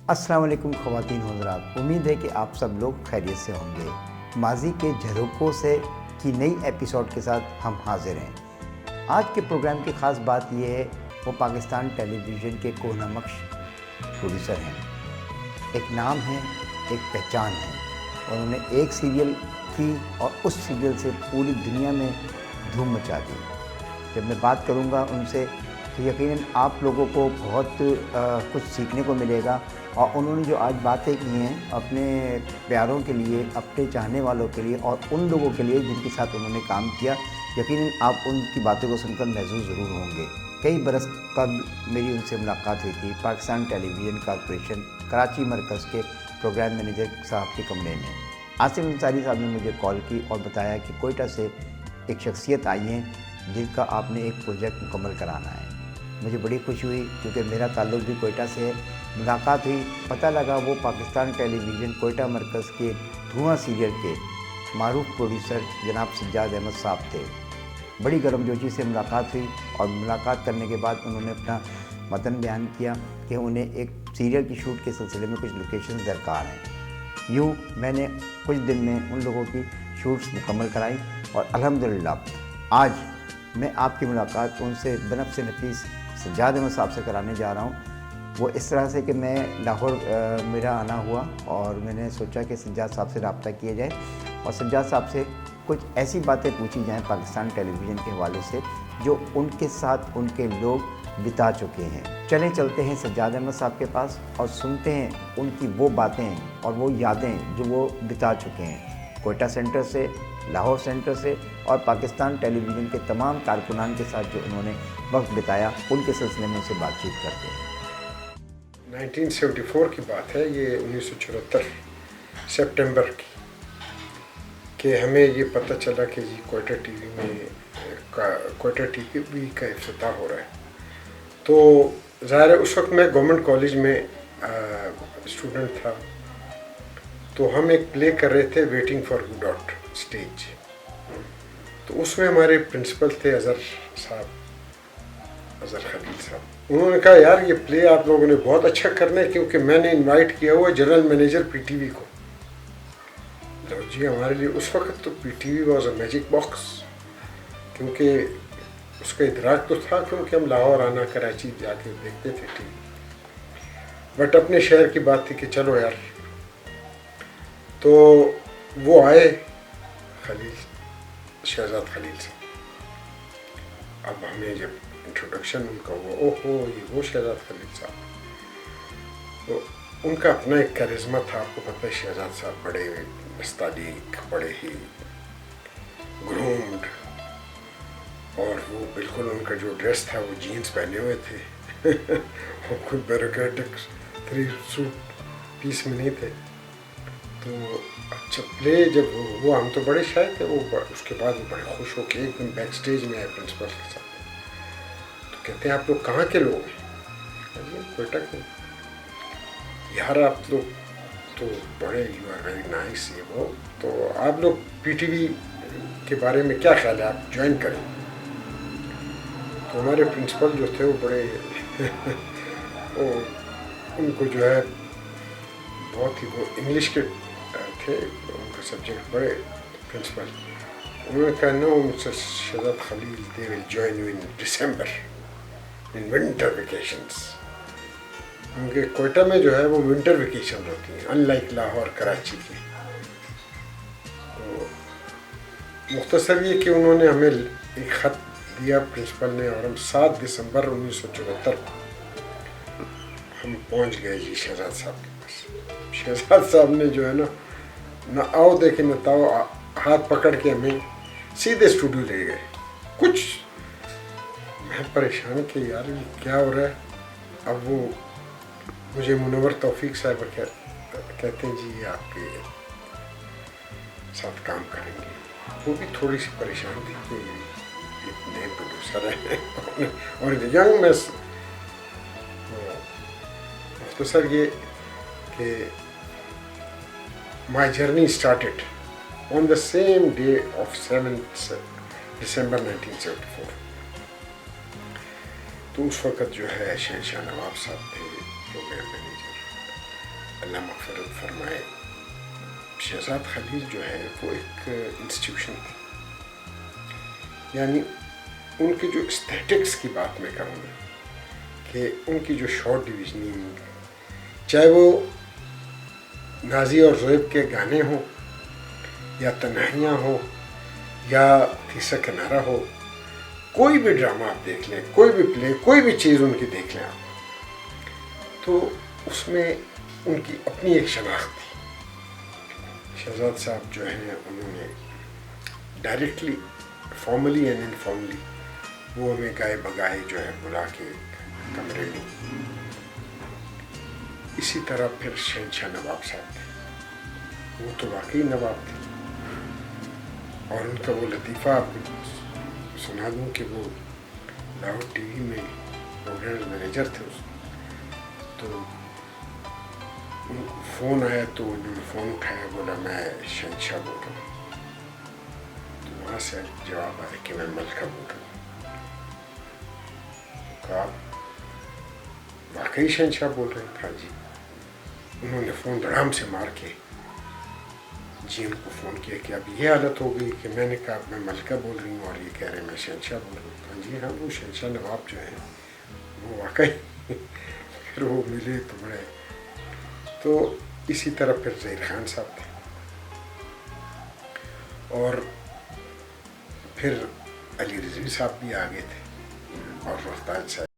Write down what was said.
السلام علیکم خواتین حضرات، امید ہے کہ آپ سب لوگ خیریت سے ہوں گے۔ ماضی کے جھروکوں سے کی نئی ایپیسوڈ کے ساتھ ہم حاضر ہیں۔ آج کے پروگرام کی خاص بات یہ ہے، وہ پاکستان ٹیلی ویژن کے کوہ نمکش پروڈیوسر ہیں۔ ایک نام ہے، ایک پہچان ہے، اور انہوں نے ایک سیریل کی اور اس سیریل سے پوری دنیا میں دھوم مچا دی۔ جب میں بات کروں گا ان سے تو یقیناً آپ لوگوں کو بہت کچھ سیکھنے کو ملے گا، اور انہوں نے جو آج باتیں کی ہیں اپنے پیاروں کے لیے، اپنے چاہنے والوں کے لیے، اور ان لوگوں کے لیے جن کے ساتھ انہوں نے کام کیا، یقیناً آپ ان کی باتوں کو سن کر محظوظ ضرور ہوں گے۔ کئی برس قبل میری ان سے ملاقات ہوئی تھی پاکستان ٹیلی ویژن کارپوریشن کراچی مرکز کے پروگرام مینیجر صاحب کے کمرے میں۔ آصف انصاری صاحب نے مجھے کال کی اور بتایا کہ کوئٹہ سے ایک شخصیت آئی ہیں جن کا آپ نے ایک پروجیکٹ مکمل کرانا ہے۔ مجھے بڑی خوشی ہوئی کیونکہ میرا تعلق بھی کوئٹہ سے ہے۔ ملاقات ہوئی، پتہ لگا وہ پاکستان ٹیلی ویژن کوئٹہ مرکز کے دھواں سیریل کے معروف پروڈیوسر جناب سجاد احمد صاحب تھے۔ بڑی گرمجوشی سے ملاقات ہوئی، اور ملاقات کرنے کے بعد انہوں نے اپنا متن بیان کیا کہ انہیں ایک سیریل کی شوٹ کے سلسلے میں کچھ لوکیشنز درکار ہیں۔ یوں میں نے کچھ دن میں ان لوگوں کی شوٹس مکمل کرائی، اور الحمدللہ آج میں آپ کی ملاقات ان سے بنفس نفیس سجاد احمد صاحب سے کرانے جا رہا ہوں۔ وہ اس طرح سے کہ میں لاہور میرا آنا ہوا، اور میں نے سوچا کہ سجاد صاحب سے رابطہ کیا جائے اور سجاد صاحب سے کچھ ایسی باتیں پوچھی جائیں پاکستان ٹیلی ویژن کے حوالے سے جو ان کے ساتھ ان کے لوگ بتا چکے ہیں۔ چلتے ہیں سجاد احمد صاحب کے پاس اور سنتے ہیں ان کی وہ باتیں اور وہ یادیں جو وہ بتا چکے ہیں، کوئٹہ سینٹر سے، لاہور سینٹر سے، اور پاکستان ٹیلی ویژن کے تمام کارکنان کے ساتھ جو انہوں نے وقت بتایا، ان کے سلسلے میں ان سے بات چیت کرتے ہیں۔ 1974 کی بات ہے، یہ 1974 سپٹمبر کی، کہ ہمیں یہ پتہ چلا کہ جی کوئٹہ ٹی وی کا افتتاح ہو رہا ہے۔ تو ظاہر ہے اس وقت میں گورنمنٹ کالج میں اسٹوڈنٹ تھا، تو ہم ایک پلے کر رہے تھے ویٹنگ فار گوڈاٹ اسٹیج۔ تو اس میں ہمارے پرنسپل تھے اظہر خلیل صاحب۔ انہوں نے کہا یار یہ پلے آپ لوگوں نے بہت اچھا کرنا ہے، کیونکہ میں نے انوائٹ کیا ہوا general manager P T V کو۔ لو جی، ہمارے لیے اس وقت تو P T V was a magic box, کیونکہ اس کا ادراک تو تھا، کیونکہ ہم لاہور آنا کراچی جا کے دیکھتے تھے ٹی وی، بٹ اپنے شہر کی بات تھی کہ چلو یار۔ تو وہ آئے شہزاد خلیل سے۔ اب ہمیں جب انٹروڈکشن ان کا ہوا، اوہو یہ وہ شہزاد خلیل صاحب، تو ان کا اپنا ایک کیرزما تھا۔ آپ کو پتہ ہے شہزاد صاحب بڑے مستعلیق، بڑے ہی گرومڈ، اور وہ بالکل ان کا جو ڈریس تھا وہ جینز پہنے ہوئے تھے وہ کوئی بیوروکریٹک 3 سوٹ پیس میں نہیں تھے۔ تو اچھا پلے جب وہ ہم تو بڑے شاید تھے، وہ اس کے بعد وہ بڑے خوش ہو کے ایک دم بیک سٹیج میں آئے پرنسپل کے ساتھ۔ تو کہتے ہیں آپ لوگ کہاں کے لوگ ہیں؟ کوئٹہ کے۔ یار آپ لوگ تو بڑے یو آر ویری نائس، یہ وہ، تو آپ لوگ پی ٹی وی کے بارے میں کیا خیال ہے، آپ جوائن کریں؟ تو ہمارے پرنسپل جو تھے وہ بڑے وہ ان کو جو ہے بہت ہی، وہ انگلش کے تھے، ان کا سبجیکٹ بڑے پرنسپل۔ انہوں نے کہا نو mister Shahzad Khalil, they will join you in December in winter vacations, کیونکہ کوئٹہ میں جو ہے وہ ونٹر ویکیشن ہوتی ہیں، ان لائک لاہور کراچی کی۔ تو مختصر یہ کہ انہوں نے ہمیں ایک خط دیا پرنسپل نے، اور ہم 7 دسمبر 1974 ہم پہنچ گئے جی شہزاد صاحب کے پاس۔ شہزاد صاحب نے جو ہے نہ آؤ دیکھے نہ تاؤ، ہاتھ پکڑ کے ہمیں سیدھے اسٹوڈیو لے گئے۔ کچھ میں پریشان کہ یار یہ کیا ہو رہا ہے۔ اب وہ مجھے منور توفیق صاحب کہتے ہیں جی یہ آپ کے ساتھ کام کریں گے۔ وہ بھی تھوڑی سی پریشان تھی کہ ایک نئے پروڈیوسر ہیں اور ینگ میں۔ مختصر یہ کہ my journey started on the same day of 7th December 1974۔ تو اس وقت جو ہے شہنشاہ نواب صاحب تھے پروگرام مینیجر، اللہ مغفرت فرمائے، شہزاد خلیل جو ہے وہ ایک انسٹیٹیوشن تھی. یعنی ان کی جو اسٹیٹکس کی بات میں کروں گا کہ ان کی جو شارٹ ڈویژننگ، چاہے وہ غازی اور زویب کے گانے ہوں یا تنہائیاں ہوں یا تیسرا کنارہ ہو، کوئی بھی ڈرامہ آپ دیکھ لیں، کوئی بھی پلے، کوئی بھی چیز ان کی دیکھ لیں آپ، تو اس میں ان کی اپنی ایک شناخت تھی. شہزاد صاحب جو ہیں انہوں نے ڈائریکٹلی، فارملی اینڈ انفارملی، وہ ہمیں گائے بگائے جو ہے بلا کے کمرے میں. اسی طرح پھر شہنشاہ نواب صاحب تھے، وہ تو واقعی نواب تھے. اور ان کا وہ لطیفہ آپ کو سنا دوں کہ وہ لاہور ٹی وی میں پروگرام مینیجر تھے اس. تو ان کو فون آیا تو انہوں نے فون اٹھایا، بولا میں شہنشاہ بول رہا ہوں. تو وہاں سے جواب آیا کہ میں ملکہ بول رہا ہوں. کہا واقعی شہنشاہ بول رہے ہیں؟ کہا جی. انہوں نے فون دھڑام سے مار کے جی ان کو فون کیا کہ اب یہ حالت ہو گئی کہ میں نے کہا میں ملکہ بول رہی ہوں اور یہ کہہ رہے ہیں میں شہنشاہ بول رہی ہوں. کہا جی ہاں، وہ شہنشاہ نواب جو ہیں وہ واقعی پھر وہ ملے تو بڑے. تو اسی طرح پھر ظہیر خان صاحب تھے، اور پھر علی رضوی صاحب بھی آ گئے تھے، اور رفتار صاحب